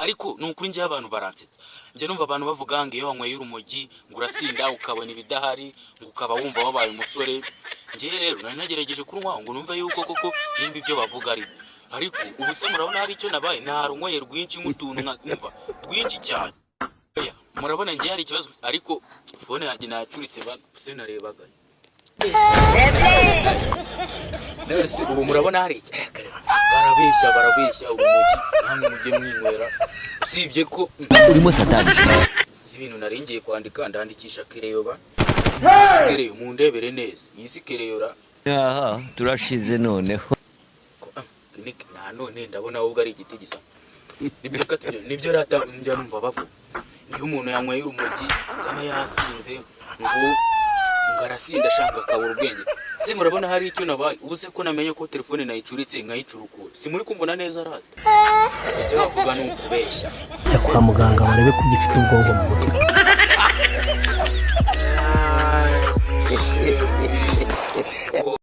ariko nukuri nje abantu baransetsa nje numva abantu bavuga ngo iyo wanyweye urumogi ngo urasinda ukabona ibidahari ngo ukaba wumva wabaye umusore nje rero nari nagerageje kunywa ngo numva yuko koko nimba ibyo bavuga ari ariko ubuse murabona hari icyo nabaye narunyweye rwinshi nk'utuntu nkumva rwinshi cyane murabona nje hari ikibazo ariko phone yanjye nacuritse base narebaga nese ubu murabona hari iki barabeshya urumogi namwe mujye mwinywera sibye ko urimo satani ibintu naringiye kwandika ndandikisha kereyo kereyo mu ndebere neza yisi kereyora aha turashize noneho none ndabona ahubwo ari igiti gisa nibyo rata njya numva bavuga iyo umuntu yanyweye urumogi kama yasinze ngo ngarasinda shanga kabura ubwenge se murabona hari icyo nabaye ubuse ko namenye ko telefone nayicuritse nkayicurukura si muri kumbona neza rata ibyo bavuga ni ukubeshya cya kwa muganga barebe ko gifite ubwonko mu mutwe